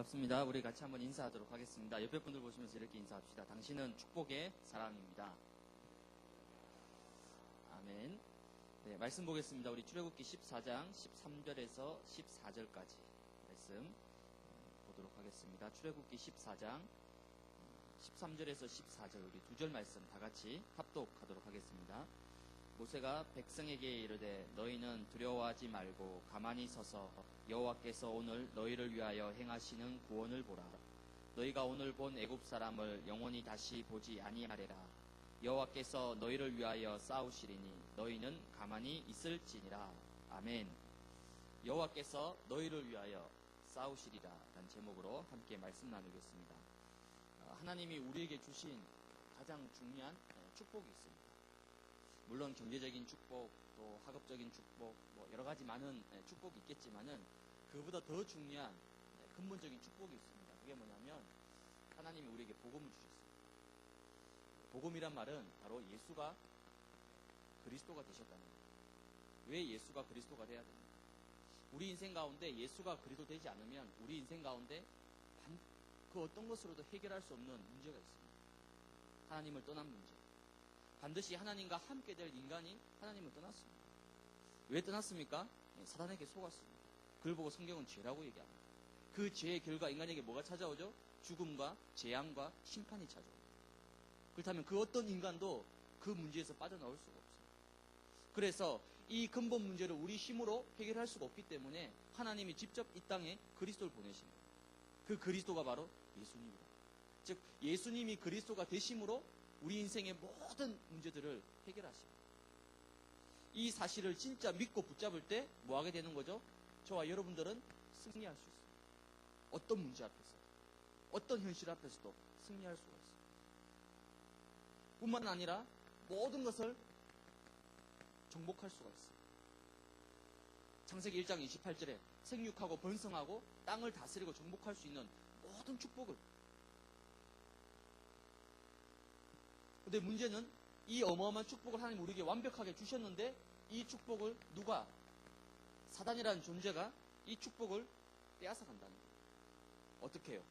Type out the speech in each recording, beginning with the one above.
반갑습니다. 우리 같이 한번 인사하도록 하겠습니다. 옆에 분들 보시면서 이렇게 인사합시다. 당신은 축복의 사람입니다. 아멘. 네, 말씀 보겠습니다. 우리 출애굽기 14장 13절에서 14절까지 말씀 보도록 하겠습니다. 출애굽기 14장 13절에서 14절 우리 두 절 말씀 다 같이 합독하도록 하겠습니다. 모세가 백성에게 이르되 너희는 두려워하지 말고 가만히 서서 여호와께서 오늘 너희를 위하여 행하시는 구원을 보라. 너희가 오늘 본 애굽 사람을 영원히 다시 보지 아니하리라. 여호와께서 너희를 위하여 싸우시리니 너희는 가만히 있을지니라. 아멘. 여호와께서 너희를 위하여 싸우시리라 라는 제목으로 함께 말씀 나누겠습니다. 하나님이 우리에게 주신 가장 중요한 축복이 있습니다. 물론 경제적인 축복, 또 학업적인 축복, 뭐 여러 가지 많은 축복이 있겠지만은 그보다 더 중요한 근본적인 축복이 있습니다. 그게 뭐냐면 하나님이 우리에게 복음을 주셨습니다. 복음이란 말은 바로 예수가 그리스도가 되셨다는 겁니다. 왜 예수가 그리스도가 돼야 됩니까? 우리 인생 가운데 예수가 그리스도 되지 않으면 우리 인생 가운데 그 어떤 것으로도 해결할 수 없는 문제가 있습니다. 하나님을 떠난 문제. 반드시 하나님과 함께 될 인간이 하나님을 떠났습니다. 왜 떠났습니까? 사단에게 속았습니다. 그걸 보고 성경은 죄라고 얘기합니다. 그 죄의 결과 인간에게 뭐가 찾아오죠? 죽음과 재앙과 심판이 찾아옵니다. 그렇다면 그 어떤 인간도 그 문제에서 빠져나올 수가 없어요. 그래서 이 근본 문제를 우리 힘으로 해결할 수가 없기 때문에 하나님이 직접 이 땅에 그리스도를 보내신 거예요. 그 그리스도가 바로 예수님이다. 즉 예수님이 그리스도가 되심으로 우리 인생의 모든 문제들을 해결하십니다. 이 사실을 진짜 믿고 붙잡을 때 뭐하게 되는 거죠? 저와 여러분들은 승리할 수 있습니다. 어떤 문제 앞에서, 어떤 현실 앞에서도 승리할 수가 있습니다. 뿐만 아니라 모든 것을 정복할 수가 있습니다. 창세기 1장 28절에 생육하고 번성하고 땅을 다스리고 정복할 수 있는 모든 축복을. 근데 문제는 이 어마어마한 축복을 하나님 우리에게 완벽하게 주셨는데 이 축복을 누가, 사단이라는 존재가 이 축복을 빼앗아 간다는 거예요. 어떻게 해요?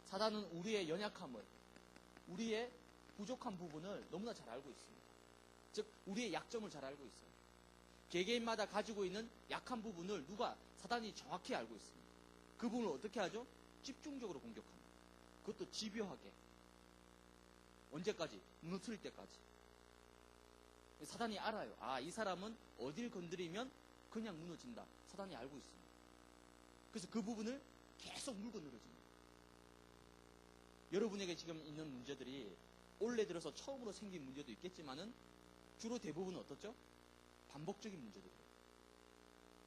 사단은 우리의 연약함을, 우리의 부족한 부분을 너무나 잘 알고 있습니다. 즉 우리의 약점을 잘 알고 있어요. 개개인마다 가지고 있는 약한 부분을 누가, 사단이 정확히 알고 있습니다. 그 부분을 어떻게 하죠? 집중적으로 공격합니다. 그것도 집요하게. 언제까지? 무너뜨릴 때까지. 사단이 알아요. 아, 이 사람은 어딜 건드리면 그냥 무너진다. 사단이 알고 있습니다. 그래서 그 부분을 계속 물고 늘어집니다. 여러분에게 지금 있는 문제들이 올해 들어서 처음으로 생긴 문제도 있겠지만은 주로 대부분은 어떻죠? 반복적인 문제들이에요.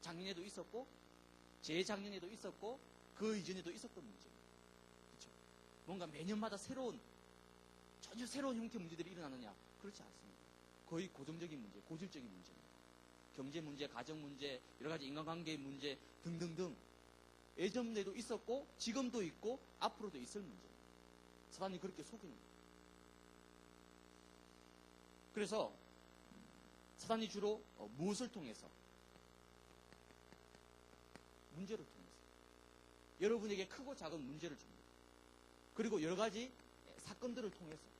작년에도 있었고, 재작년에도 있었고, 그 이전에도 있었던 문제입니다. 그렇죠? 뭔가 매년마다 전혀 새로운 형태의 문제들이 일어나느냐? 그렇지 않습니다. 거의 고정적인 문제, 고질적인 문제입니다. 경제 문제, 가정 문제, 여러 가지 인간관계의 문제 등등등. 예전에도 있었고, 지금도 있고, 앞으로도 있을 문제입니다. 사단이 그렇게 속입니다. 그래서 사단이 주로 무엇을 통해서? 문제를 통해서. 여러분에게 크고 작은 문제를 줍니다. 그리고 여러 가지 사건들을 통해서.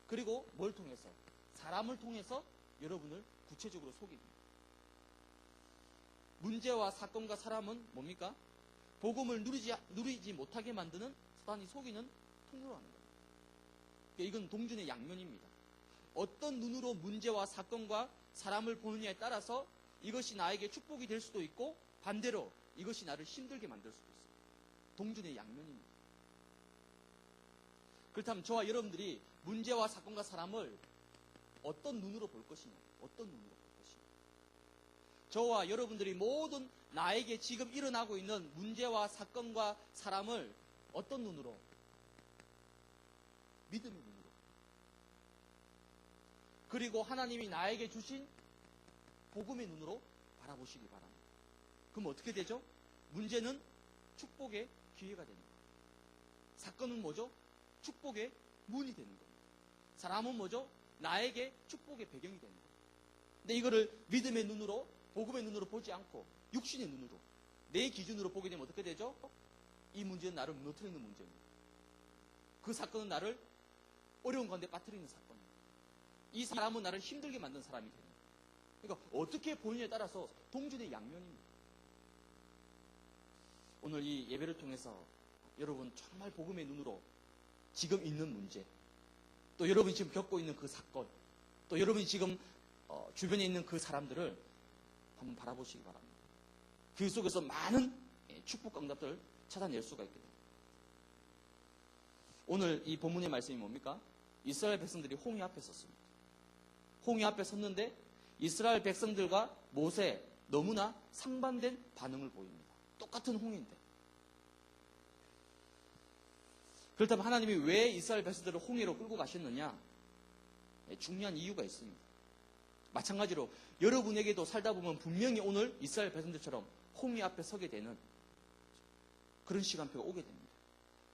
그리고 뭘 통해서? 사람을 통해서 여러분을 구체적으로 속입니다. 문제와 사건과 사람은 뭡니까? 복음을 누리지 못하게 만드는 사단이 속이는 통로라는 겁니다. 이건 동전의 양면입니다. 어떤 눈으로 문제와 사건과 사람을 보느냐에 따라서 이것이 나에게 축복이 될 수도 있고 반대로 이것이 나를 힘들게 만들 수도 있어요. 동전의 양면입니다. 그렇다면 저와 여러분들이 문제와 사건과 사람을 어떤 눈으로 볼 것이냐? 어떤 눈으로 볼 것이냐? 저와 여러분들이 모든 나에게 지금 일어나고 있는 문제와 사건과 사람을 어떤 눈으로? 믿음의 눈으로. 그리고 하나님이 나에게 주신 복음의 눈으로 바라보시기 바랍니다. 그럼 어떻게 되죠? 문제는 축복의 기회가 됩니다. 사건은 뭐죠? 축복의 문이 되는 겁니다. 사람은 뭐죠? 나에게 축복의 배경이 되는 겁니다. 근데 이거를 믿음의 눈으로, 복음의 눈으로 보지 않고 육신의 눈으로, 내 기준으로 보게 되면 어떻게 되죠? 이 문제는 나를 무너뜨리는 문제입니다. 그 사건은 나를 어려운 가운데 빠뜨리는 사건입니다. 이 사람은 나를 힘들게 만든 사람이 됩니다. 그러니까 어떻게 보느냐에 따라서 동전의 양면입니다. 오늘 이 예배를 통해서 여러분 정말 복음의 눈으로 지금 있는 문제, 또 여러분이 지금 겪고 있는 그 사건, 또 여러분이 지금 주변에 있는 그 사람들을 한번 바라보시기 바랍니다. 그 속에서 많은 축복 응답들을 찾아낼 수가 있게 됩니다. 오늘 이 본문의 말씀이 뭡니까? 이스라엘 백성들이 홍해 앞에 섰습니다. 홍해 앞에 섰는데 이스라엘 백성들과 모세 너무나 상반된 반응을 보입니다. 똑같은 홍해인데. 그렇다면 하나님이 왜 이스라엘 백성들을 홍해로 끌고 가셨느냐? 중요한 이유가 있습니다. 마찬가지로 여러분에게도 살다 보면 분명히 오늘 이스라엘 백성들처럼 홍해 앞에 서게 되는 그런 시간표가 오게 됩니다.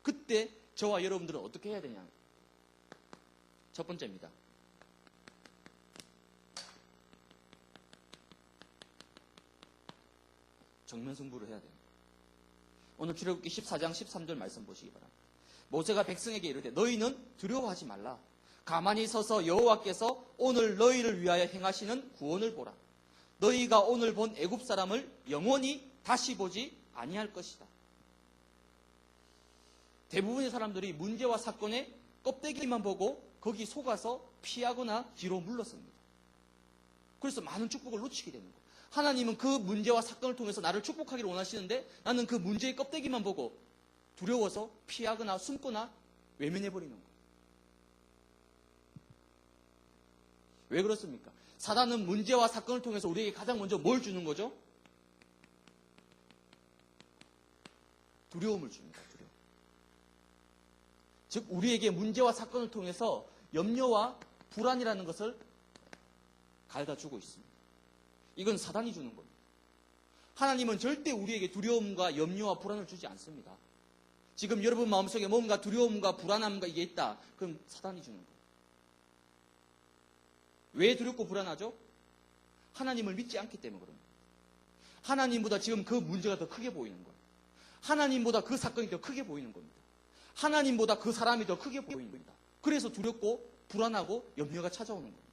그때 저와 여러분들은 어떻게 해야 되냐? 첫 번째입니다. 정면 승부를 해야 됩니다. 오늘 출애굽기 14장 13절 말씀 보시기 바랍니다. 모세가 백성에게 이르되 너희는 두려워하지 말라. 가만히 서서 여호와께서 오늘 너희를 위하여 행하시는 구원을 보라. 너희가 오늘 본 애굽 사람을 영원히 다시 보지 아니할 것이다. 대부분의 사람들이 문제와 사건의 껍데기만 보고 거기 속아서 피하거나 뒤로 물렀습니다. 그래서 많은 축복을 놓치게 되는 거예요. 하나님은 그 문제와 사건을 통해서 나를 축복하기를 원하시는데 나는 그 문제의 껍데기만 보고 두려워서 피하거나 숨거나 외면해버리는 거예요. 왜 그렇습니까? 사단은 문제와 사건을 통해서 우리에게 가장 먼저 뭘 주는 거죠? 두려움을 줍니다. 두려움. 즉 우리에게 문제와 사건을 통해서 염려와 불안이라는 것을 가져다 주고 있습니다. 이건 사단이 주는 겁니다. 하나님은 절대 우리에게 두려움과 염려와 불안을 주지 않습니다. 지금 여러분 마음속에 뭔가 두려움과 불안함과 이게 있다. 그럼 사단이 주는 거예요. 왜 두렵고 불안하죠? 하나님을 믿지 않기 때문에 그럽니다. 하나님보다 지금 그 문제가 더 크게 보이는 거예요. 하나님보다 그 사건이 더 크게 보이는 겁니다. 하나님보다 그 사람이 더 크게 보이는 겁니다. 그래서 두렵고 불안하고 염려가 찾아오는 겁니다.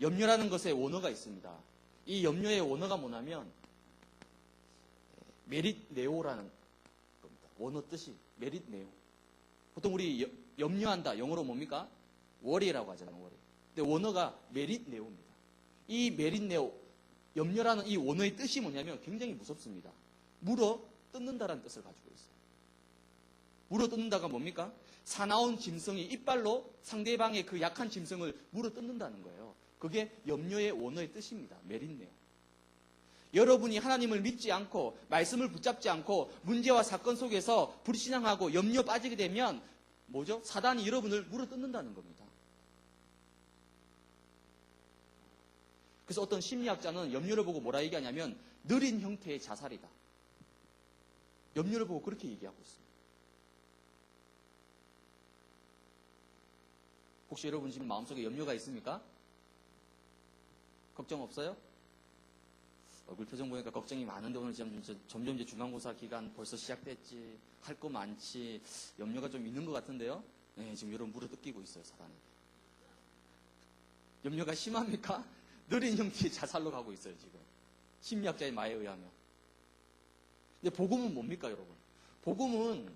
염려라는 것에 원어가 있습니다. 이 염려의 원어가 뭐냐면 메릿네오라는 겁니다. 원어 뜻이 메릿네오. 보통 우리 염려한다 영어로 뭡니까? worry라고 하잖아요. worry. 근데 원어가 메릿네오입니다. 이 메릿네오 염려라는 이 원어의 뜻이 뭐냐면 굉장히 무섭습니다. 물어 뜯는다라는 뜻을 가지고 있어요. 물어 뜯는다가 뭡니까? 사나운 짐승이 이빨로 상대방의 그 약한 짐승을 물어 뜯는다는 거예요. 그게 염려의 원어의 뜻입니다. 메릿네오. 여러분이 하나님을 믿지 않고 말씀을 붙잡지 않고 문제와 사건 속에서 불신앙하고 염려 빠지게 되면 뭐죠? 사단이 여러분을 물어 뜯는다는 겁니다. 그래서 어떤 심리학자는 염려를 보고 뭐라 얘기하냐면 느린 형태의 자살이다. 염려를 보고 그렇게 얘기하고 있습니다. 혹시 여러분 지금 마음속에 염려가 있습니까? 걱정 없어요? 얼굴 표정 보니까 걱정이 많은데 오늘 점점 이제 중간고사 기간 벌써 시작됐지. 할 거 많지. 염려가 좀 있는 것 같은데요? 네, 지금 여러분 물어 뜯기고 있어요, 사단이. 염려가 심합니까? 느린 형태의 자살로 가고 있어요, 지금. 심리학자의 말에 의하면. 근데 복음은 뭡니까, 여러분? 복음은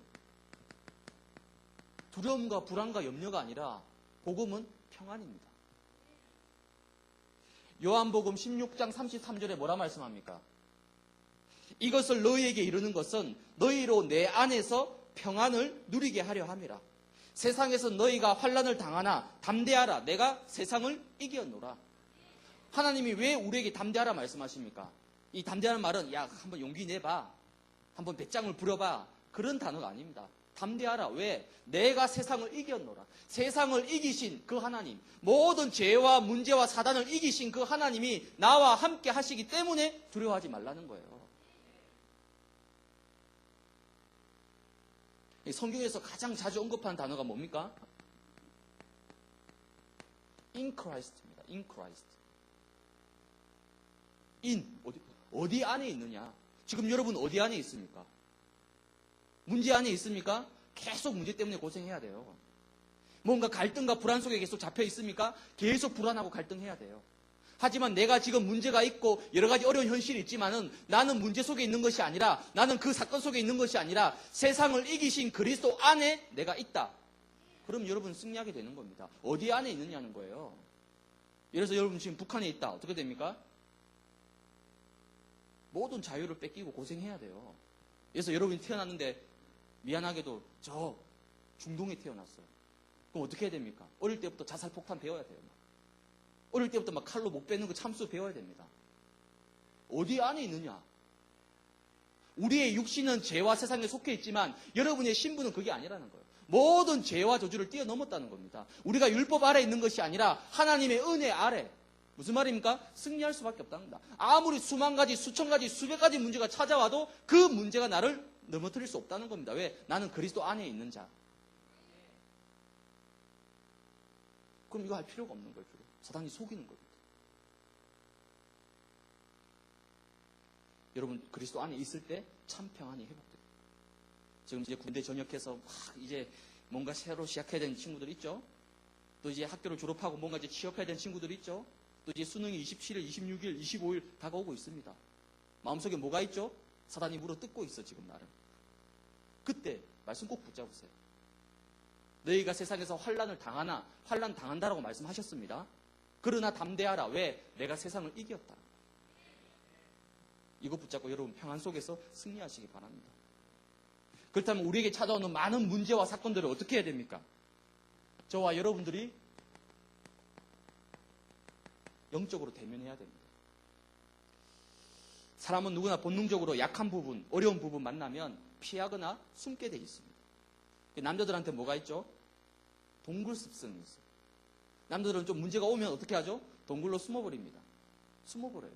두려움과 불안과 염려가 아니라 복음은 평안입니다. 요한복음 16장 33절에 뭐라 말씀합니까? 이것을 너희에게 이르는 것은 너희로 내 안에서 평안을 누리게 하려 함이라. 세상에서 너희가 환난을 당하나 담대하라. 내가 세상을 이겼노라. 하나님이 왜 우리에게 담대하라 말씀하십니까? 이 담대하는 말은 야 한번 용기 내봐. 한번 배짱을 부려봐. 그런 단어가 아닙니다. 담대하라. 왜? 내가 세상을 이겼노라. 세상을 이기신 그 하나님, 모든 죄와 문제와 사단을 이기신 그 하나님이 나와 함께 하시기 때문에 두려워하지 말라는 거예요. 성경에서 가장 자주 언급하는 단어가 뭡니까? In Christ입니다. In Christ. In, 어디 안에 있느냐? 지금 여러분 어디 안에 있습니까? 문제 안에 있습니까? 계속 문제 때문에 고생해야 돼요. 뭔가 갈등과 불안 속에 계속 잡혀 있습니까? 계속 불안하고 갈등해야 돼요. 하지만 내가 지금 문제가 있고 여러 가지 어려운 현실이 있지만은 나는 문제 속에 있는 것이 아니라, 나는 그 사건 속에 있는 것이 아니라 세상을 이기신 그리스도 안에 내가 있다. 그럼 여러분 승리하게 되는 겁니다. 어디 안에 있느냐는 거예요. 예를 들어서 여러분 지금 북한에 있다. 어떻게 됩니까? 모든 자유를 뺏기고 고생해야 돼요. 그래서 여러분이 태어났는데 미안하게도 저 중동에 태어났어요. 그럼 어떻게 해야 됩니까? 어릴 때부터 자살폭탄 배워야 돼요. 어릴 때부터 막 칼로 목 베는 거 참수 배워야 됩니다. 어디 안에 있느냐? 우리의 육신은 죄와 세상에 속해 있지만 여러분의 신분은 그게 아니라는 거예요. 모든 죄와 저주를 뛰어넘었다는 겁니다. 우리가 율법 아래 있는 것이 아니라 하나님의 은혜 아래. 무슨 말입니까? 승리할 수밖에 없다는 겁니다. 아무리 수만 가지, 수천 가지, 수백 가지 문제가 찾아와도 그 문제가 나를 넘어뜨릴 수 없다는 겁니다. 왜? 나는 그리스도 안에 있는 자. 그럼 이거 할 필요가 없는 거예요. 사단이 속이는 겁니다. 여러분 그리스도 안에 있을 때 참 평안이 회복돼요. 지금 이제 군대 전역해서 막 이제 뭔가 새로 시작해야 되는 친구들 있죠. 또 이제 학교를 졸업하고 뭔가 이제 취업해야 되는 친구들 있죠. 또 이제 수능이 27일, 26일, 25일 다가오고 있습니다. 마음속에 뭐가 있죠? 사단이 물어 뜯고 있어 지금 나를. 그때 말씀 꼭 붙잡으세요. 너희가 세상에서 환난을 당하나 환난 당한다라고 말씀하셨습니다. 그러나 담대하라. 왜? 내가 세상을 이겼다. 이거 붙잡고 여러분 평안 속에서 승리하시기 바랍니다. 그렇다면 우리에게 찾아오는 많은 문제와 사건들을 어떻게 해야 됩니까? 저와 여러분들이 영적으로 대면해야 됩니다. 사람은 누구나 본능적으로 약한 부분, 어려운 부분 만나면 피하거나 숨게 돼 있습니다. 남자들한테 뭐가 있죠? 동굴 습성이 있어요. 남자들은 좀 문제가 오면 어떻게 하죠? 동굴로 숨어버립니다. 숨어버려요.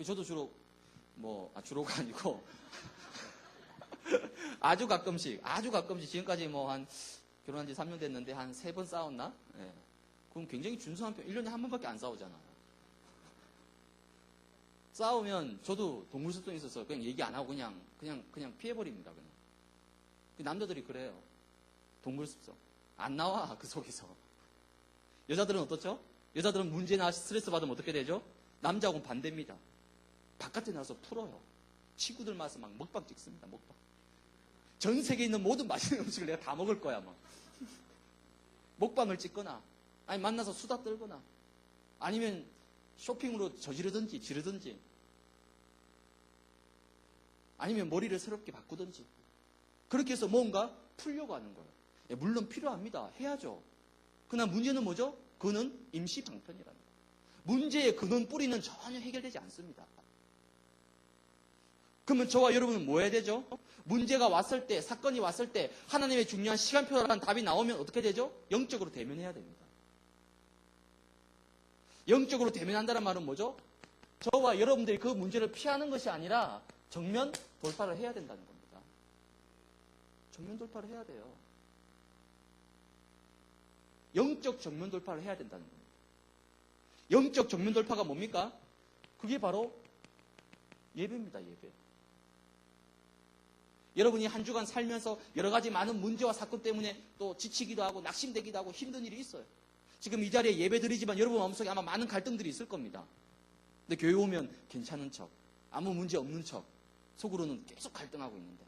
저도 주로가 아니고 아주 가끔씩 지금까지 한 결혼한 지 3년 됐는데 한 3번 싸웠나? 네. 그럼 굉장히 준수한 편. 1년에 한 번밖에 안 싸우잖아요. 싸우면 저도 동물 습성이 있어서 그냥 얘기 안 하고 그냥 피해버립니다. 그냥. 남자들이 그래요. 동물 습성. 안 나와 그 속에서. 여자들은 어떻죠? 여자들은 문제나 스트레스 받으면 어떻게 되죠? 남자하고는 반대입니다. 바깥에 나가서 풀어요. 친구들 만나서 막 먹방 찍습니다. 먹방. 전 세계에 있는 모든 맛있는 음식을 내가 다 먹을 거야. 막. 먹방을 찍거나 아니 만나서 수다 떨거나 아니면 쇼핑으로 지르든지 아니면 머리를 새롭게 바꾸든지 그렇게 해서 뭔가 풀려고 하는 거예요. 물론 필요합니다. 해야죠. 그러나 문제는 뭐죠? 그는 임시 방편이라는 거예요. 문제의 근원 뿌리는 전혀 해결되지 않습니다. 그러면 저와 여러분은 뭐 해야 되죠? 문제가 왔을 때, 사건이 왔을 때 하나님의 중요한 시간표라는 답이 나오면 어떻게 되죠? 영적으로 대면해야 됩니다. 영적으로 대면한다는 말은 뭐죠? 저와 여러분들이 그 문제를 피하는 것이 아니라 정면 돌파를 해야 된다는 겁니다. 정면 돌파를 해야 돼요. 영적 정면 돌파를 해야 된다는 겁니다. 영적 정면 돌파가 뭡니까? 그게 바로 예배입니다. 예배. 여러분이 한 주간 살면서 여러 가지 많은 문제와 사건 때문에 또 지치기도 하고 낙심되기도 하고 힘든 일이 있어요. 지금 이 자리에 예배 드리지만 여러분 마음속에 아마 많은 갈등들이 있을 겁니다. 근데 교회 오면 괜찮은 척, 아무 문제 없는 척, 속으로는 계속 갈등하고 있는데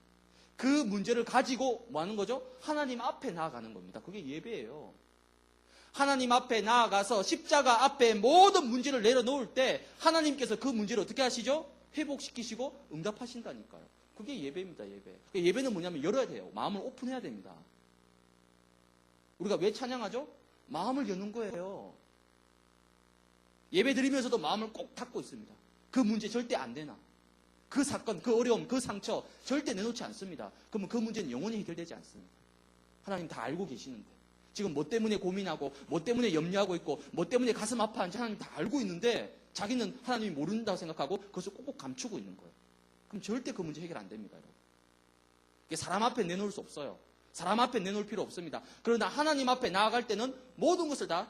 그 문제를 가지고 뭐 하는 거죠? 하나님 앞에 나아가는 겁니다. 그게 예배예요. 하나님 앞에 나아가서 십자가 앞에 모든 문제를 내려놓을 때 하나님께서 그 문제를 어떻게 하시죠? 회복시키시고 응답하신다니까요. 그게 예배입니다. 예배. 예배는 뭐냐면 열어야 돼요. 마음을 오픈해야 됩니다. 우리가 왜 찬양하죠? 마음을 여는 거예요. 예배 드리면서도 마음을 꼭 닫고 있습니다. 그 문제 절대 안 되나. 그 사건, 그 어려움, 그 상처 절대 내놓지 않습니다. 그러면 그 문제는 영원히 해결되지 않습니다. 하나님 다 알고 계시는데. 지금 뭐 때문에 고민하고 뭐 때문에 염려하고 있고 뭐 때문에 가슴 아파하는지 하나님 다 알고 있는데 자기는 하나님이 모른다고 생각하고 그것을 꼭꼭 감추고 있는 거예요. 그럼 절대 그 문제 해결 안 됩니다. 여러분. 사람 앞에 내놓을 수 없어요. 사람 앞에 내놓을 필요 없습니다. 그러나 하나님 앞에 나아갈 때는 모든 것을 다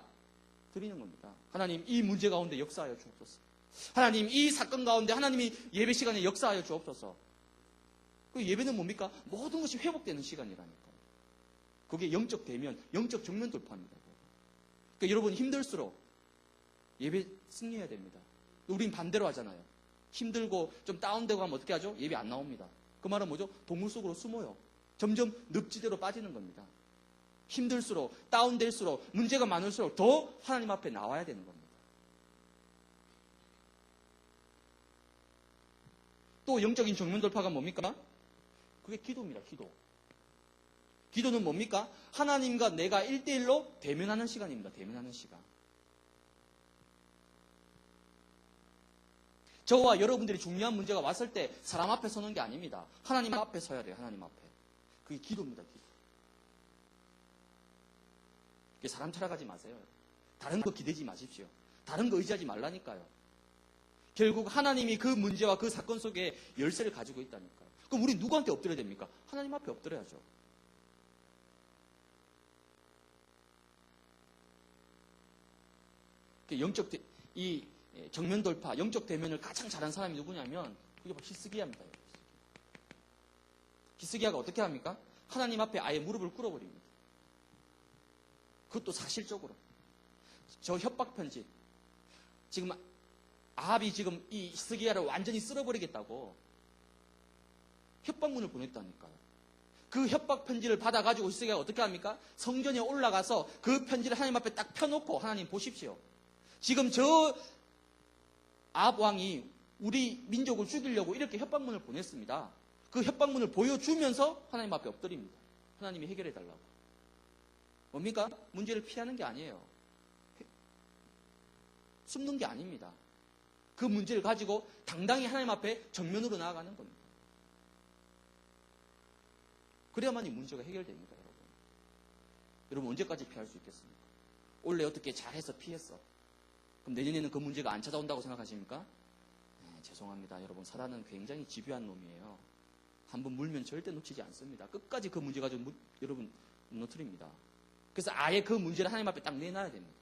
드리는 겁니다. 하나님 이 문제 가운데 역사하여 주옵소서. 하나님 이 사건 가운데 하나님이 예배 시간에 역사하여 주옵소서. 그 예배는 뭡니까? 모든 것이 회복되는 시간이라니까요. 그게 영적 대면, 영적 정면 돌파입니다. 그러니까 여러분 힘들수록 예배 승리해야 됩니다. 우린 반대로 하잖아요. 힘들고 좀 다운되고 하면 어떻게 하죠? 예배 안 나옵니다. 그 말은 뭐죠? 동물 속으로 숨어요. 점점 늪지대로 빠지는 겁니다. 힘들수록, 다운될수록, 문제가 많을수록 더 하나님 앞에 나와야 되는 겁니다. 또 영적인 정면 돌파가 뭡니까? 그게 기도입니다. 기도. 기도는 뭡니까? 하나님과 내가 1대1로 대면하는 시간입니다. 대면하는 시간. 저와 여러분들이 중요한 문제가 왔을 때 사람 앞에 서는 게 아닙니다. 하나님 앞에 서야 돼요. 하나님 앞에. 그게 기도입니다. 기도. 그게 사람 찾아가지 마세요. 다른 거 기대지 마십시오. 다른 거 의지하지 말라니까요. 결국 하나님이 그 문제와 그 사건 속에 열쇠를 가지고 있다니까요. 그럼 우리 누구한테 엎드려야 됩니까? 하나님 앞에 엎드려야죠. 영적 이 정면 돌파, 영적 대면을 가장 잘한 사람이 누구냐면 그게 바로 히스기야입니다. 히스기야가 어떻게 합니까? 하나님 앞에 아예 무릎을 꿇어버립니다. 그것도 사실적으로. 저 협박 편지. 지금 아합이 지금 이 히스기야를 완전히 쓸어버리겠다고 협박문을 보냈다니까요. 그 협박 편지를 받아가지고 히스기야가 어떻게 합니까? 성전에 올라가서 그 편지를 하나님 앞에 딱 펴놓고 하나님 보십시오. 지금 저 아합 왕이 우리 민족을 죽이려고 이렇게 협박문을 보냈습니다. 그 협박문을 보여주면서 하나님 앞에 엎드립니다. 하나님이 해결해달라고. 뭡니까? 문제를 피하는 게 아니에요. 숨는 게 아닙니다. 그 문제를 가지고 당당히 하나님 앞에 정면으로 나아가는 겁니다. 그래야만이 문제가 해결됩니다, 여러분. 여러분 언제까지 피할 수 있겠습니까? 원래 어떻게 잘해서 피했어. 그럼 내년에는 그 문제가 안 찾아온다고 생각하십니까? 네, 죄송합니다. 여러분, 사단은 굉장히 집요한 놈이에요. 한번 물면 절대 놓치지 않습니다. 끝까지 그 문제 가지고 여러분 무너뜨립니다. 그래서 아예 그 문제를 하나님 앞에 딱 내놔야 됩니다.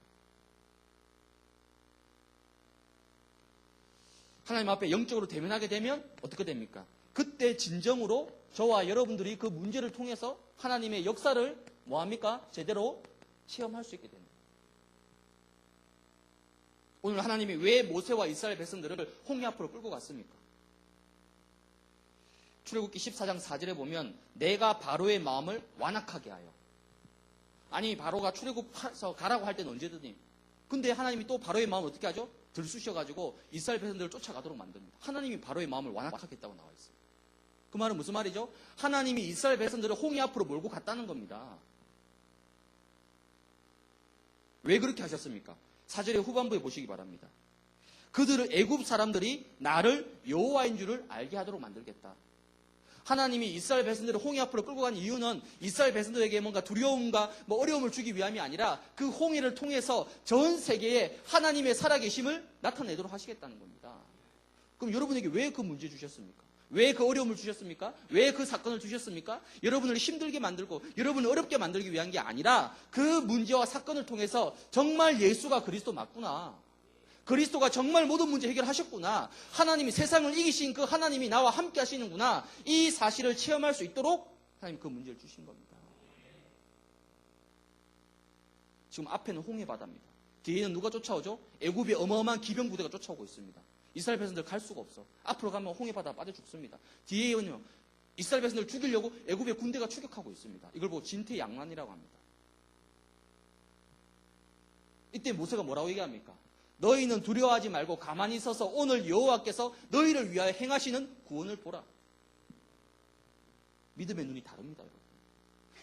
하나님 앞에 영적으로 대면하게 되면 어떻게 됩니까? 그때 진정으로 저와 여러분들이 그 문제를 통해서 하나님의 역사를 뭐합니까? 제대로 체험할 수 있게 됩니다. 오늘 하나님이 왜 모세와 이스라엘 백성들을 홍해 앞으로 끌고 갔습니까? 출애굽기 14장 4절에 보면 내가 바로의 마음을 완악하게 하여. 아니 바로가 출애굽해서 가라고 할 때는 언제든지. 근데 하나님이 또 바로의 마음을 어떻게 하죠? 들쑤셔가지고 이스라엘 백성들을 쫓아가도록 만듭니다. 하나님이 바로의 마음을 완악하겠다고 나와 있어요. 그 말은 무슨 말이죠? 하나님이 이스라엘 백성들을 홍해 앞으로 몰고 갔다는 겁니다. 왜 그렇게 하셨습니까? 4절의 후반부에 보시기 바랍니다. 그들을 애굽 사람들이 나를 여호와인 줄을 알게 하도록 만들겠다. 하나님이 이스라엘 백성들을 홍해 앞으로 끌고 간 이유는 이스라엘 백성들에게 뭔가 두려움과 어려움을 주기 위함이 아니라 그 홍해를 통해서 전 세계에 하나님의 살아계심을 나타내도록 하시겠다는 겁니다. 그럼 여러분에게 왜 그 문제 주셨습니까? 왜 그 어려움을 주셨습니까? 왜 그 사건을 주셨습니까? 여러분을 힘들게 만들고 여러분을 어렵게 만들기 위한 게 아니라 그 문제와 사건을 통해서 정말 예수가 그리스도 맞구나. 그리스도가 정말 모든 문제 해결하셨구나. 하나님이 세상을 이기신 그 하나님이 나와 함께 하시는구나. 이 사실을 체험할 수 있도록 하나님 그 문제를 주신 겁니다. 지금 앞에는 홍해 바다입니다. 뒤에는 누가 쫓아오죠? 애굽의 어마어마한 기병 부대가 쫓아오고 있습니다. 이스라엘 백성들 갈 수가 없어. 앞으로 가면 홍해 바다 빠져 죽습니다. 뒤에는요. 이스라엘 백성들 죽이려고 애굽의 군대가 추격하고 있습니다. 이걸 보고 진퇴양난이라고 합니다. 이때 모세가 뭐라고 얘기합니까? 너희는 두려워하지 말고 가만히 서서 오늘 여호와께서 너희를 위하여 행하시는 구원을 보라. 믿음의 눈이 다릅니다, 여러분.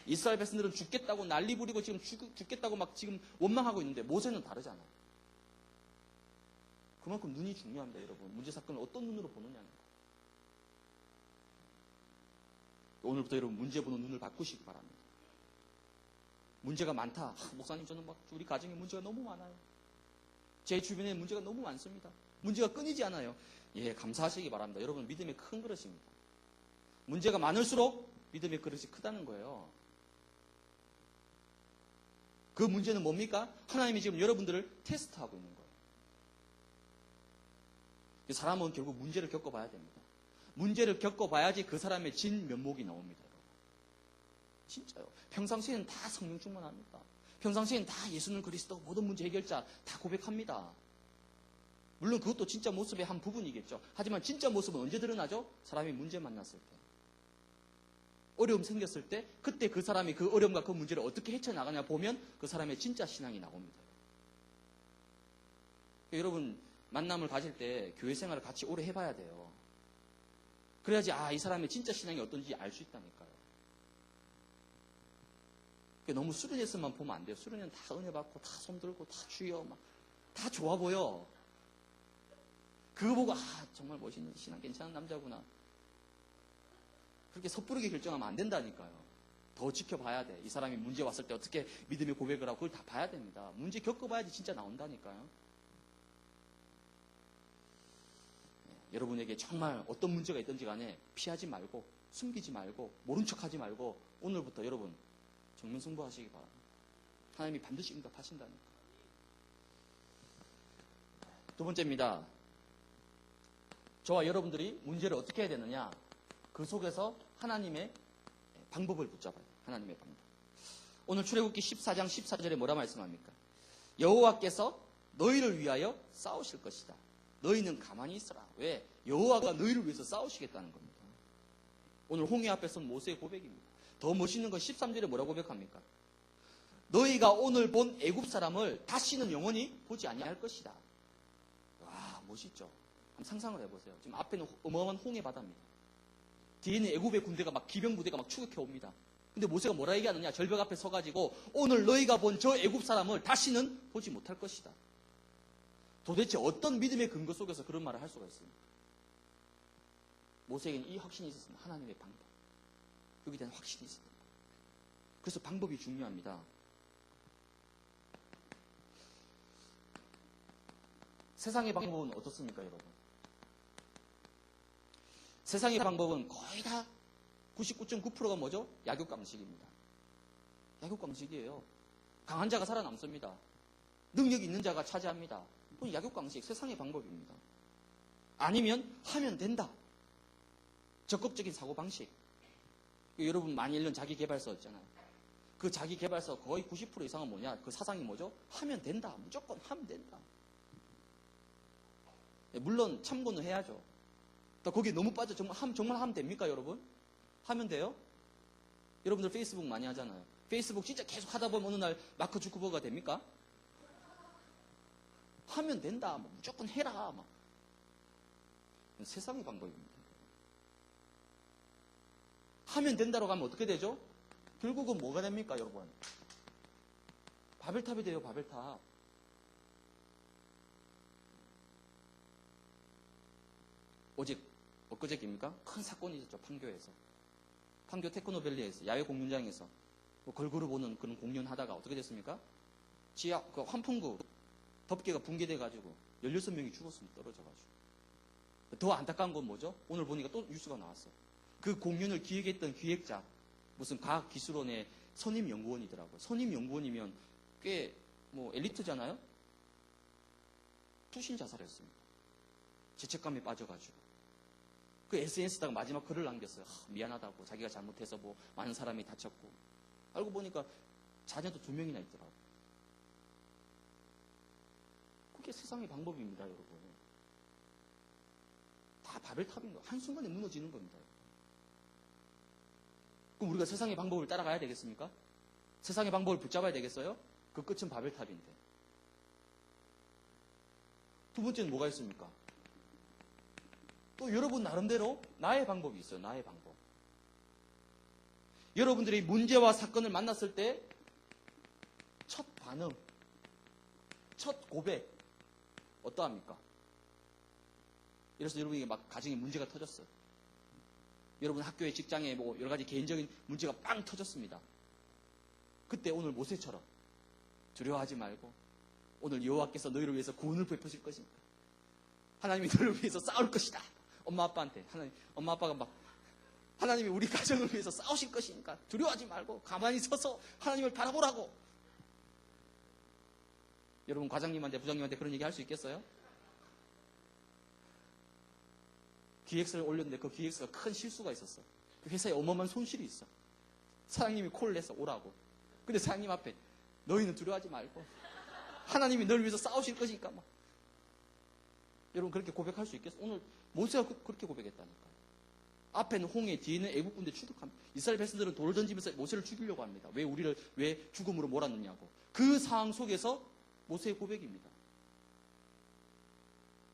이스라엘 백성들은 죽겠다고 난리 부리고 지금 죽겠다고 막 지금 원망하고 있는데 모세는 다르잖아요. 그만큼 눈이 중요합니다, 여러분. 문제 사건을 어떤 눈으로 보느냐는 거. 오늘부터 여러분 문제 보는 눈을 바꾸시기 바랍니다. 문제가 많다. 목사님 저는 우리 가정에 문제가 너무 많아요. 제 주변에 문제가 너무 많습니다. 문제가 끊이지 않아요. 예, 감사하시기 바랍니다. 여러분 믿음의 큰 그릇입니다. 문제가 많을수록 믿음의 그릇이 크다는 거예요. 그 문제는 뭡니까? 하나님이 지금 여러분들을 테스트하고 있는 거예요. 사람은 결국 문제를 겪어봐야 됩니다. 문제를 겪어봐야지 그 사람의 진 면목이 나옵니다. 진짜요. 평상시에는 다 성령 충만합니다. 평상시에는 다 예수는 그리스도, 모든 문제 해결자 다 고백합니다. 물론 그것도 진짜 모습의 한 부분이겠죠. 하지만 진짜 모습은 언제 드러나죠? 사람이 문제 만났을 때. 어려움 생겼을 때 그때 그 사람이 그 어려움과 그 문제를 어떻게 헤쳐나가냐 보면 그 사람의 진짜 신앙이 나옵니다. 여러분 만남을 가질 때 교회 생활을 같이 오래 해봐야 돼요. 그래야지 이 사람의 진짜 신앙이 어떤지 알 수 있다니까요. 너무 수련회에서만 보면 안 돼요. 수련회는 다 은혜 받고 다 손들고 다 주여 막 다 좋아 보여. 그거 보고 정말 멋있는 신앙 괜찮은 남자구나. 그렇게 섣부르게 결정하면 안 된다니까요. 더 지켜봐야 돼. 이 사람이 문제 왔을 때 어떻게 믿음의 고백을 하고 그걸 다 봐야 됩니다. 문제 겪어봐야지 진짜 나온다니까요. 여러분에게 정말 어떤 문제가 있든지 간에 피하지 말고 숨기지 말고 모른 척하지 말고 오늘부터 여러분 정면승부하시기 바랍니다. 하나님이 반드시 응답하신다니까. 두 번째입니다. 저와 여러분들이 문제를 어떻게 해야 되느냐. 그 속에서 하나님의 방법을 붙잡아야 돼요. 하나님의 방법. 오늘 출애굽기 14장 14절에 뭐라 말씀합니까? 여호와께서 너희를 위하여 싸우실 것이다. 너희는 가만히 있어라. 왜? 여호와가 너희를 위해서 싸우시겠다는 겁니다. 오늘 홍해 앞에 선 모세의 고백입니다. 더 멋있는 건 13절에 뭐라고 고백합니까? 너희가 오늘 본 애굽 사람을 다시는 영원히 보지 아니할 것이다. 와, 멋있죠? 한번 상상을 해보세요. 지금 앞에는 어마어마한 홍해 바다입니다. 뒤에는 애굽의 군대가 막 기병 부대가 막 추격해 옵니다. 근데 모세가 뭐라 얘기하느냐? 절벽 앞에 서가지고 오늘 너희가 본 저 애굽 사람을 다시는 보지 못할 것이다. 도대체 어떤 믿음의 근거 속에서 그런 말을 할 수가 있습니까? 모세에게는 이 확신이 있었습니다. 하나님의 방법. 여기에 대한 확신이 있습니다. 그래서 방법이 중요합니다. 세상의 방법은 어떻습니까, 여러분? 세상의 방법은 거의 다 99.9%가 뭐죠? 약육강식입니다. 약육강식이에요. 강한 자가 살아남습니다. 능력이 있는 자가 차지합니다. 그건 약육강식, 세상의 방법입니다. 아니면 하면 된다. 적극적인 사고방식. 여러분 많이 읽는 자기개발서 있잖아요. 그 자기개발서 거의 90% 이상은 뭐냐? 그 사상이 뭐죠? 하면 된다. 무조건 하면 된다. 물론 참고는 해야죠. 거기에 너무 빠져 정말 하면 됩니까, 여러분? 하면 돼요? 여러분들 페이스북 많이 하잖아요. 페이스북 진짜 계속 하다 보면 어느 날 마크 주크버거가 됩니까? 하면 된다. 무조건 해라. 세상의 방법입니다. 하면 된다라고 하면 어떻게 되죠? 결국은 뭐가 됩니까, 여러분? 바벨탑이 돼요, 바벨탑. 오직 엊그저께입니까? 큰 사건이 있었죠, 판교에서. 판교 테크노밸리에서, 야외 공연장에서 걸그룹 보는 그런 공연하다가 어떻게 됐습니까? 지하, 환풍구 덮개가 붕괴돼가지고 16명이 죽었습니다, 떨어져가지고. 더 안타까운 건 뭐죠? 오늘 보니까 또 뉴스가 나왔어요. 그 공연을 기획했던 기획자, 무슨 과학기술원의 선임연구원이더라고요. 선임연구원이면 꽤 엘리트잖아요? 투신 자살했습니다. 죄책감에 빠져가지고. 그 SNS에다가 마지막 글을 남겼어요. 미안하다고. 자기가 잘못해서 많은 사람이 다쳤고. 알고 보니까 자녀도 2명이나 있더라고요. 그게 세상의 방법입니다, 여러분. 다 바벨탑인 거예요. 한순간에 무너지는 겁니다. 그럼 우리가 세상의 방법을 따라가야 되겠습니까? 세상의 방법을 붙잡아야 되겠어요? 그 끝은 바벨탑인데. 두 번째는 뭐가 있습니까? 또 여러분 나름대로 나의 방법이 있어요. 나의 방법. 여러분들이 문제와 사건을 만났을 때 첫 반응, 첫 고백 어떠합니까? 이래서 여러분에게 막 가정에 문제가 터졌어요. 여러분 학교에 직장에 여러 가지 개인적인 문제가 빵 터졌습니다. 그때 오늘 모세처럼 두려워하지 말고 오늘 여호와께서 너희를 위해서 구원을 베푸실 것입니다. 하나님이 너희를 위해서 싸울 것이다. 엄마 아빠한테 엄마 아빠가 막 하나님이 우리 가정을 위해서 싸우실 것이니까 두려워하지 말고 가만히 서서 하나님을 바라보라고. 여러분 과장님한테 부장님한테 그런 얘기 할 수 있겠어요? 기획서를 올렸는데 그 기획서가 큰 실수가 있었어. 회사에 어마어마한 손실이 있어. 사장님이 콜을 해서 오라고. 근데 사장님 앞에 너희는 두려워하지 말고 하나님이 너를 위해서 싸우실 것이니까 막. 여러분 그렇게 고백할 수 있겠어? 오늘 모세가 그렇게 고백했다니까요. 앞에는 홍해, 뒤에는 애국 군대 추격합니다. 이스라엘 백성들은 돌을 던지면서 모세를 죽이려고 합니다. 왜 죽음으로 몰았느냐고. 그 상황 속에서 모세의 고백입니다.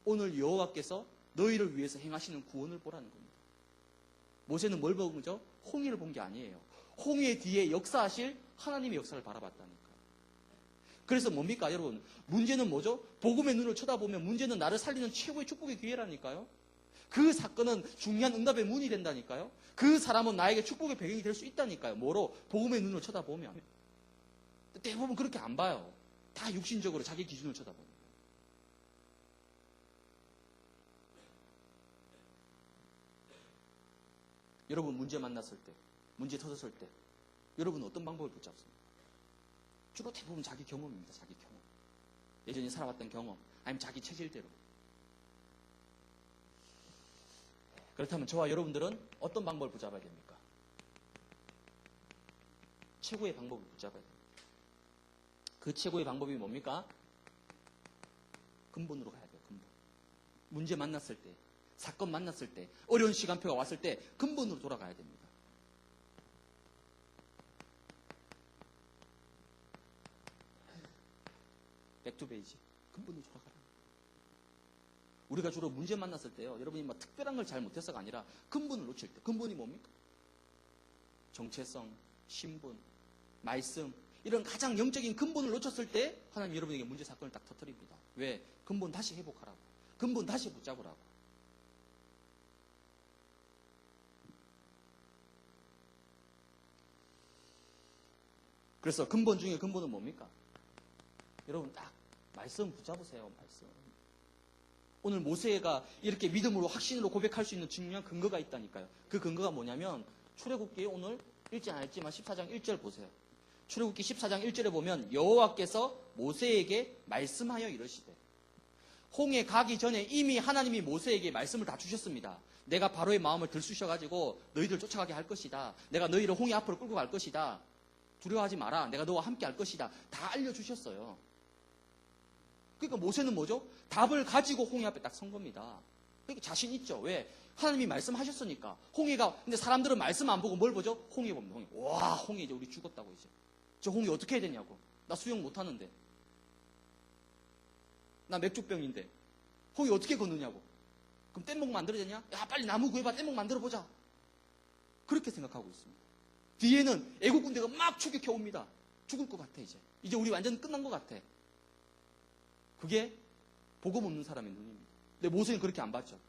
오늘 여호와께서 너희를 위해서 행하시는 구원을 보라는 겁니다. 모세는 뭘 본 거죠? 홍해를 본 게 아니에요. 홍해 뒤에 역사하실 하나님의 역사를 바라봤다니까요. 그래서 뭡니까 여러분? 문제는 뭐죠? 복음의 눈을 쳐다보면 문제는 나를 살리는 최고의 축복의 기회라니까요. 그 사건은 중요한 응답의 문이 된다니까요. 그 사람은 나에게 축복의 배경이 될 수 있다니까요. 뭐로? 복음의 눈을 쳐다보면. 대부분 그렇게 안 봐요. 다 육신적으로 자기 기준을 쳐다보는 거예요. 여러분 문제 만났을 때, 문제 터졌을 때 여러분은 어떤 방법을 붙잡습니까? 주로 대부분 자기 경험입니다. 자기 경험. 예전에 살아왔던 경험, 아니면 자기 체질대로. 그렇다면 저와 여러분들은 어떤 방법을 붙잡아야 됩니까? 최고의 방법을 붙잡아야 됩니다. 그 최고의 방법이 뭡니까? 근본으로 가야 돼요. 근본. 문제 만났을 때, 사건 만났을 때, 어려운 시간표가 왔을 때 근본으로 돌아가야 됩니다. 백투베이지. 근본으로 돌아가라. 우리가 주로 문제 만났을 때요, 여러분이 막 특별한 걸 잘 못해서가 아니라 근본을 놓칠 때. 근본이 뭡니까? 정체성, 신분, 말씀, 이런 가장 영적인 근본을 놓쳤을 때 하나님 여러분에게 문제 사건을 딱 터뜨립니다. 왜? 근본 다시 회복하라고. 근본 다시 붙잡으라고. 그래서 근본 중에 근본은 뭡니까? 여러분 딱 말씀 붙잡으세요. 말씀. 오늘 모세가 이렇게 믿음으로 확신으로 고백할 수 있는 중요한 근거가 있다니까요. 그 근거가 뭐냐면 출애굽기에 오늘 읽지 않았지만 14장 1절 보세요. 출애굽기 14장 1절에 보면 여호와께서 모세에게 말씀하여 이르시되, 홍해 가기 전에 이미 하나님이 모세에게 말씀을 다 주셨습니다. 내가 바로의 마음을 들쑤셔가지고 너희들 쫓아가게 할 것이다. 내가 너희를 홍해 앞으로 끌고 갈 것이다. 두려워하지 마라. 내가 너와 함께 할 것이다. 다 알려주셨어요. 그러니까 모세는 뭐죠? 답을 가지고 홍해 앞에 딱 선 겁니다. 그러니까 자신 있죠. 왜? 하나님이 말씀하셨으니까. 홍해가, 근데 사람들은 말씀 안 보고 뭘 보죠? 홍해 봅니다. 홍해. 와, 홍해 이제 우리 죽었다고 이제. 저 홍해 어떻게 해야 되냐고. 나 수영 못 하는데. 나 맥주병인데. 홍해 어떻게 걷느냐고. 그럼 뗏목 만들어야 되냐? 야, 빨리 나무 구해봐. 뗏목 만들어 보자. 그렇게 생각하고 있습니다. 뒤에는 애국 군대가 막 추격해 옵니다. 죽을 것 같아, 이제. 이제 우리 완전 끝난 것 같아. 그게 복음 없는 사람의 눈입니다. 근데 모세는 그렇게 안 봤죠.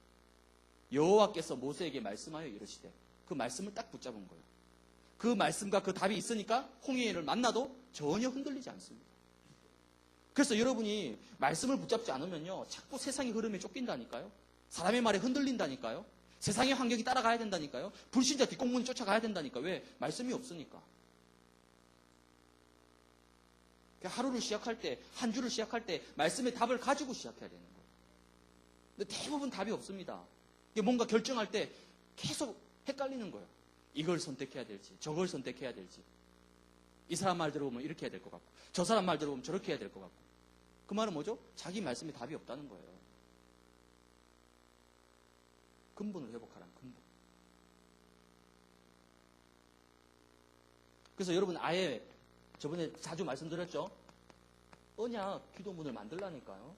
여호와께서 모세에게 말씀하여 이르시되, 그 말씀을 딱 붙잡은 거예요. 그 말씀과 그 답이 있으니까 홍해를 만나도 전혀 흔들리지 않습니다. 그래서 여러분이 말씀을 붙잡지 않으면요, 자꾸 세상의 흐름에 쫓긴다니까요. 사람의 말에 흔들린다니까요. 세상의 환경이 따라가야 된다니까요. 불신자 뒷공문이 쫓아가야 된다니까. 왜? 말씀이 없으니까. 하루를 시작할 때, 한 주를 시작할 때 말씀의 답을 가지고 시작해야 되는 거예요. 근데 대부분 답이 없습니다. 뭔가 결정할 때 계속 헷갈리는 거예요. 이걸 선택해야 될지, 저걸 선택해야 될지. 이 사람 말 들어보면 이렇게 해야 될 것 같고, 저 사람 말 들어보면 저렇게 해야 될 것 같고. 그 말은 뭐죠? 자기 말씀에 답이 없다는 거예요. 근본을 회복하라는 근본. 그래서 여러분 아예 저번에 자주 말씀드렸죠? 언약 기도문을 만들라니까요.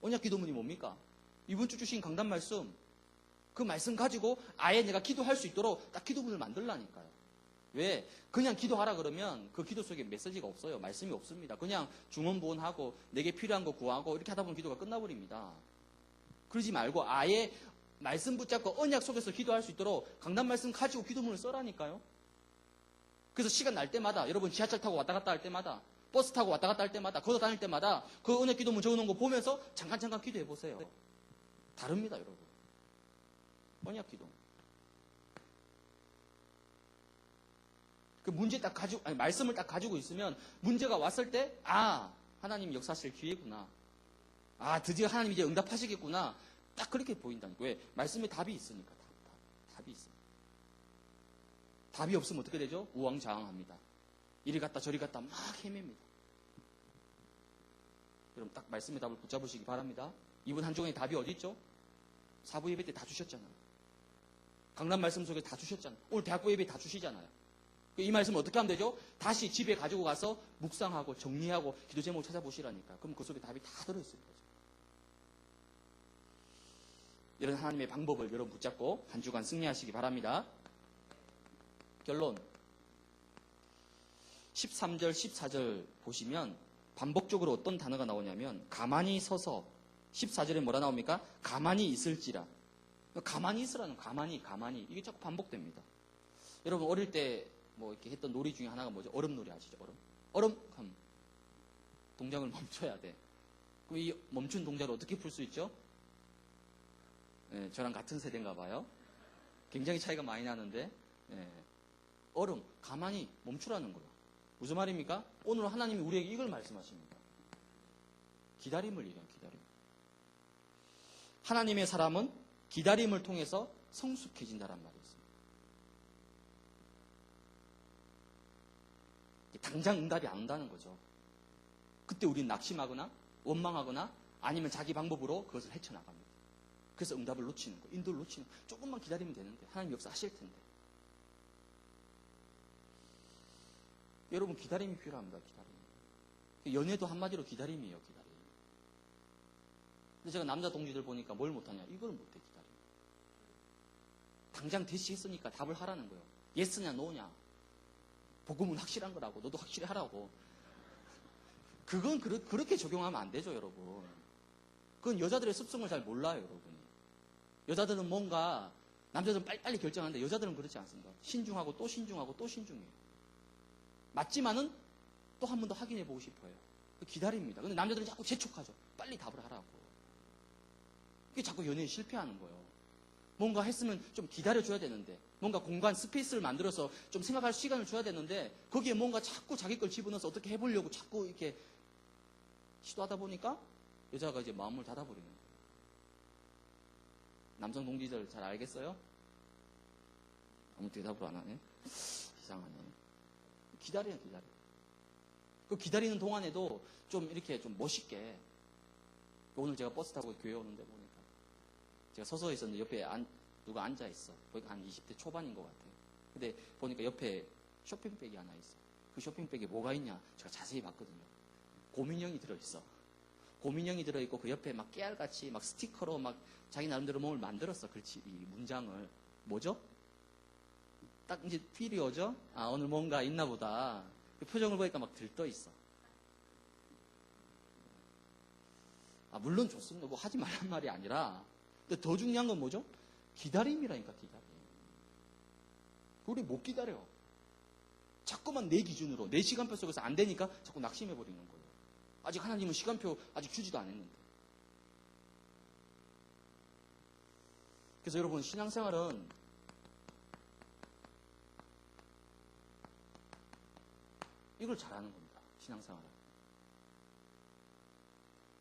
언약 기도문이 뭡니까? 이번 주 주신 강단 말씀, 그 말씀 가지고 아예 내가 기도할 수 있도록 딱 기도문을 만들라니까요. 왜? 그냥 기도하라 그러면 그 기도 속에 메시지가 없어요. 말씀이 없습니다. 그냥 중언부언하고 내게 필요한 거 구하고 이렇게 하다 보면 기도가 끝나버립니다. 그러지 말고 아예 말씀 붙잡고 언약 속에서 기도할 수 있도록 강단 말씀 가지고 기도문을 써라니까요. 그래서 시간 날 때마다, 여러분 지하철 타고 왔다 갔다 할 때마다, 버스 타고 왔다 갔다 할 때마다, 걸어 다닐 때마다 그 언약 기도문 적어놓은 거 보면서 잠깐 기도해 보세요. 다릅니다, 여러분. 언약 기도. 그 문제 딱 가지고, 아니, 말씀을 딱 가지고 있으면 문제가 왔을 때, 아, 하나님 역사하실 기회구나. 아, 드디어 하나님 이제 응답하시겠구나. 딱 그렇게 보인다니까. 왜? 말씀에 답이 있으니까. 답이 있어요. 답이 없으면 어떻게 되죠? 우왕좌왕합니다. 이리 갔다 저리 갔다 막 헤맵니다. 여러분 딱 말씀의 답을 붙잡으시기 바랍니다. 이번 한 주간의 답이 어디 있죠? 사부 예배 때 다 주셨잖아요. 강남 말씀 속에 다 주셨잖아요. 오늘 대학부 예배 다 주시잖아요. 이 말씀 어떻게 하면 되죠? 다시 집에 가지고 가서 묵상하고 정리하고 기도 제목을 찾아보시라니까. 그럼 그 속에 답이 다 들어있을 거죠. 이런 하나님의 방법을 여러분 붙잡고 한 주간 승리하시기 바랍니다. 결론 13절 14절 보시면 반복적으로 어떤 단어가 나오냐면 가만히 서서 14절에 뭐라 나옵니까? 가만히 있을지라. 가만히 있으라는 가만히 이게 자꾸 반복됩니다. 여러분 어릴 때 뭐 이렇게 했던 놀이 중에 하나가 뭐죠? 얼음놀이 아시죠? 얼음 그럼 동작을 멈춰야 돼. 그럼 이 멈춘 동작을 어떻게 풀 수 있죠? 네, 저랑 같은 세대인가 봐요. 굉장히 차이가 많이 나는데 얼음 가만히 멈추라는 거예요. 무슨 말입니까? 오늘 하나님이 우리에게 이걸 말씀하십니다. 기다림을 얘기해요. 기다림. 하나님의 사람은 기다림을 통해서 성숙해진다란 말이 있습니다. 당장 응답이 안 온다는 거죠. 그때 우리는 낙심하거나 원망하거나 아니면 자기 방법으로 그것을 헤쳐나갑니다. 그래서 응답을 놓치는 거예요. 인도를 놓치는 거예요. 조금만 기다리면 되는데 하나님 역사하실 텐데. 여러분 기다림이 필요합니다. 기다림. 연애도 한마디로 기다림이에요. 기다림. 근데 제가 남자 동지들 보니까 뭘 못하냐. 이걸 못해. 기다림. 당장 대시했으니까 답을 하라는 거예요. 예스냐 노냐. 복음은 확실한 거라고. 너도 확실히 하라고. 그건 그렇게 적용하면 안 되죠. 여러분. 그건 여자들의 습성을 잘 몰라요. 여러분이. 여자들은 뭔가 남자들은 빨리빨리 결정하는데 여자들은 그렇지 않습니다. 신중하고 또 신중하고 또 신중해요. 맞지만은 또 한 번 더 확인해 보고 싶어요. 기다립니다. 근데 남자들은 자꾸 재촉하죠. 빨리 답을 하라고. 그게 자꾸 연애에 실패하는 거예요. 뭔가 했으면 좀 기다려줘야 되는데 뭔가 공간 스페이스를 만들어서 좀 생각할 시간을 줘야 되는데 거기에 뭔가 자꾸 자기 걸 집어넣어서 어떻게 해보려고 자꾸 이렇게 시도하다 보니까 여자가 이제 마음을 닫아버리는 거예요. 남성 동지들 잘 알겠어요? 아무 대답을 안 하네. 이상하네. 기다려. 그 기다리는 동안에도 좀 이렇게 좀 멋있게. 오늘 제가 버스 타고 교회 오는데 보니까 제가 서서 있었는데 옆에 누가 앉아 있어. 거기가 한 20대 초반인 것 같아요. 근데 보니까 옆에 쇼핑백이 하나 있어. 그 쇼핑백에 뭐가 있냐? 제가 자세히 봤거든요. 곰인형이 들어있어. 곰인형이 들어있고 그 옆에 막 깨알같이 막 스티커로 막 자기 나름대로 몸을 만들었어. 그렇지. 이 문장을. 뭐죠? 딱 이제 필이 오죠? 아, 오늘 뭔가 있나 보다. 그 표정을 보니까 막 들떠 있어. 아, 물론 좋습니다. 뭐 하지 말란 말이 아니라. 근데 더 중요한 건 뭐죠? 기다림이라니까, 기다림. 우리 못 기다려. 자꾸만 내 기준으로, 내 시간표 속에서 안 되니까 자꾸 낙심해버리는 거예요. 아직 하나님은 시간표 아직 주지도 않았는데. 그래서 여러분, 신앙생활은 이걸 잘하는 겁니다. 신앙생활은.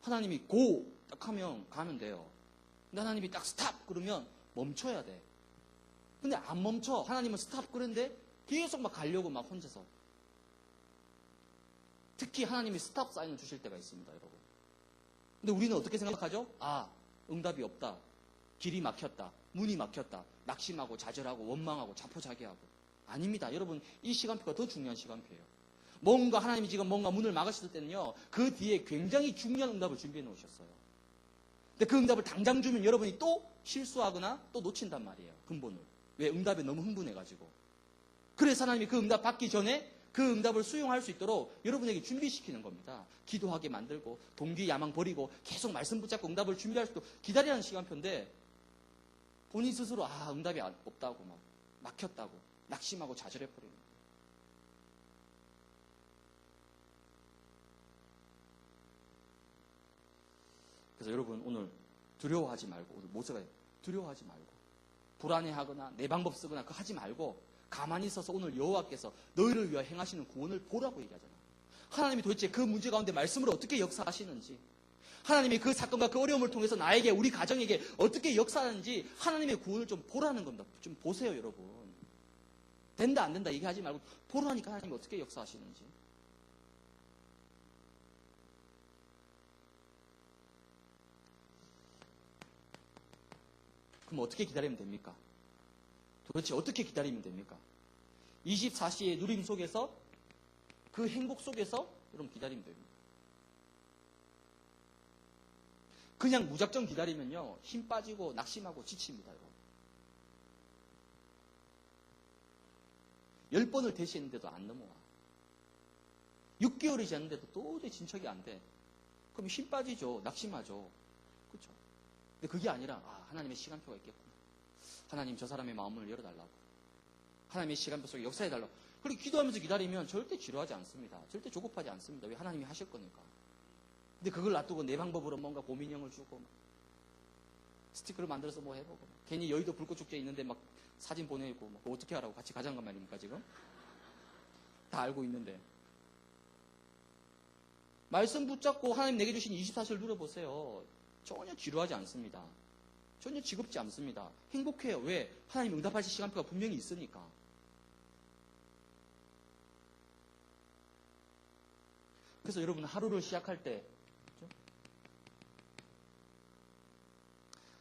하나님이 고! 딱 하면 가면 돼요. 근데 하나님이 딱 스탑! 그러면 멈춰야 돼. 근데 안 멈춰. 하나님은 스탑! 그런데 계속 막 가려고 막 혼자서. 특히 하나님이 스탑 사인을 주실 때가 있습니다, 여러분. 근데 우리는 어떻게 생각하죠? 아, 응답이 없다. 길이 막혔다. 문이 막혔다. 낙심하고 좌절하고 원망하고 자포자기하고. 아닙니다. 여러분, 이 시간표가 더 중요한 시간표예요. 뭔가 하나님이 지금 뭔가 문을 막으실 때는요, 그 뒤에 굉장히 중요한 응답을 준비해 놓으셨어요. 근데 그 응답을 당장 주면 여러분이 또 실수하거나 또 놓친단 말이에요. 근본을. 왜? 응답에 너무 흥분해가지고. 그래서 하나님이 그 응답 받기 전에 그 응답을 수용할 수 있도록 여러분에게 준비시키는 겁니다. 기도하게 만들고 동기 야망 버리고 계속 말씀 붙잡고 응답을 준비할 수 있도록 기다리는 시간표인데 본인 스스로 아, 응답이 없다고 막 막혔다고 낙심하고 좌절해버리는 거예요. 그래서 여러분 오늘 두려워하지 말고 오늘 모세가 두려워하지 말고 불안해하거나 내 방법 쓰거나 그거 하지 말고 가만히 있어서 오늘 여호와께서 너희를 위하여 행하시는 구원을 보라고 얘기하잖아요. 하나님이 도대체 그 문제 가운데 말씀으로 어떻게 역사하시는지 하나님이 그 사건과 그 어려움을 통해서 나에게, 우리 가정에게 어떻게 역사하는지 하나님의 구원을 좀 보라는 겁니다. 좀 보세요, 여러분. 된다, 안 된다 얘기하지 말고 보라니까 하나님이 어떻게 역사하시는지. 그럼 어떻게 기다리면 됩니까? 도대체 어떻게 기다리면 됩니까? 24시의 누림 속에서, 그 행복 속에서 여러분 기다리면 됩니다. 그냥 무작정 기다리면요, 힘 빠지고 낙심하고 지칩니다, 여러분. 10번을 대시했는데도 안 넘어와. 6개월이 지났는데도 도저히 진척이 안 돼. 그럼 힘 빠지죠. 낙심하죠. 그렇죠? 근데 그게 아니라, 하나님의 시간표가 있겠구나. 하나님 저 사람의 마음을 열어달라고. 하나님의 시간표 속에 역사해달라고. 그렇게 기도하면서 기다리면 절대 지루하지 않습니다. 절대 조급하지 않습니다. 왜? 하나님이 하실 거니까. 근데 그걸 놔두고 내 방법으로 뭔가 고민형을 주고 스티커를 만들어서 뭐 해보고 괜히 여의도 불꽃축제 있는데 막 사진 보내고 뭐 어떻게 하라고 같이 가자는 거 말입니까 지금? 다 알고 있는데. 말씀 붙잡고 하나님 내게 주신 24시를 누려보세요. 전혀 지루하지 않습니다. 전혀 지겹지 않습니다. 행복해요. 왜? 하나님 응답하실 시간표가 분명히 있으니까. 그래서 여러분 하루를 시작할 때, 그렇죠?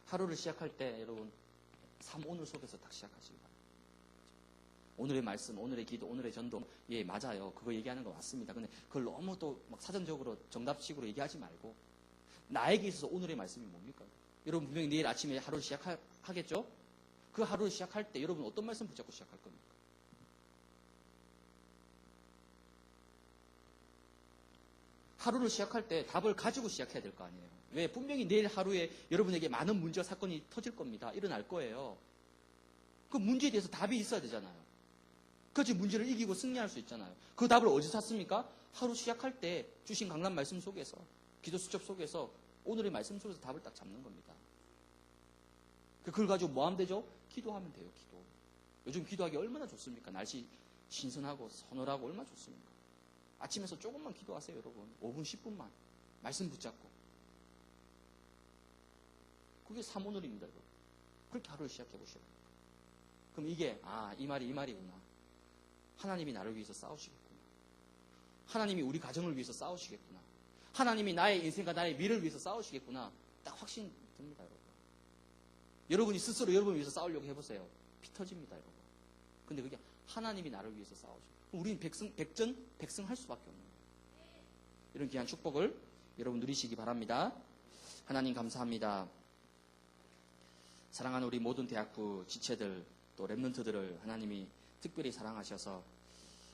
하루를 시작할 때 여러분 3오늘 속에서 딱 시작하시기 바랍니다. 오늘의 말씀, 오늘의 기도, 오늘의 전도, 예, 맞아요. 그거 얘기하는 거 맞습니다. 근데 그걸 너무 또 막 사전적으로 정답식으로 얘기하지 말고 나에게 있어서 오늘의 말씀이 뭡니까? 여러분 분명히 내일 아침에 하루를 시작하겠죠? 그 하루를 시작할 때 여러분 어떤 말씀 붙잡고 시작할 겁니까? 하루를 시작할 때 답을 가지고 시작해야 될 거 아니에요. 왜? 분명히 내일 하루에 여러분에게 많은 문제와 사건이 터질 겁니다. 일어날 거예요. 그 문제에 대해서 답이 있어야 되잖아요. 그렇지, 문제를 이기고 승리할 수 있잖아요. 그 답을 어디서 샀습니까? 하루 시작할 때 주신 강단 말씀 속에서, 기도 수첩 속에서, 오늘의 말씀 속에서 답을 딱 잡는 겁니다. 그걸 가지고 뭐 하면 되죠? 기도하면 돼요, 기도. 요즘 기도하기 얼마나 좋습니까? 날씨 신선하고 서늘하고 얼마나 좋습니까? 아침에서 조금만 기도하세요, 여러분. 5분, 10분만. 말씀 붙잡고. 그게 3오늘입니다, 여러분. 그렇게 하루를 시작해 보셔야 돼요. 그럼 이게, 이 말이 이 말이구나. 하나님이 나를 위해서 싸우시겠구나. 하나님이 우리 가정을 위해서 싸우시겠구나. 하나님이 나의 인생과 나의 미래를 위해서 싸우시겠구나. 딱 확신 듭니다, 여러분. 여러분이 스스로 여러분을 위해서 싸우려고 해보세요. 피 터집니다, 여러분. 근데 그게 하나님이 나를 위해서 싸우죠. 우리는 백승할 수밖에 없는 거예요. 이런 귀한 축복을 여러분 누리시기 바랍니다. 하나님 감사합니다. 사랑하는 우리 모든 대학부 지체들, 또 랩런트들을 하나님이 특별히 사랑하셔서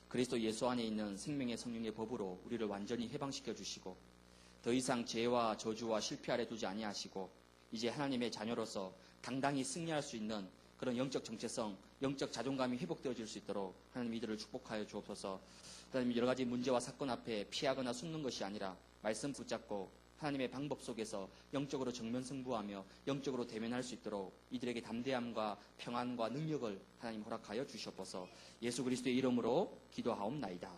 그리스도 예수 안에 있는 생명의 성령의 법으로 우리를 완전히 해방시켜 주시고 더 이상 죄와 저주와 실패 아래 두지 아니하시고 이제 하나님의 자녀로서 당당히 승리할 수 있는 그런 영적 정체성, 영적 자존감이 회복되어질 수 있도록 하나님 이들을 축복하여 주옵소서. 하나님 여러 가지 문제와 사건 앞에 피하거나 숨는 것이 아니라 말씀 붙잡고 하나님의 방법 속에서 영적으로 정면 승부하며 영적으로 대면할 수 있도록 이들에게 담대함과 평안과 능력을 하나님 허락하여 주시옵소서. 예수 그리스도의 이름으로 기도하옵나이다.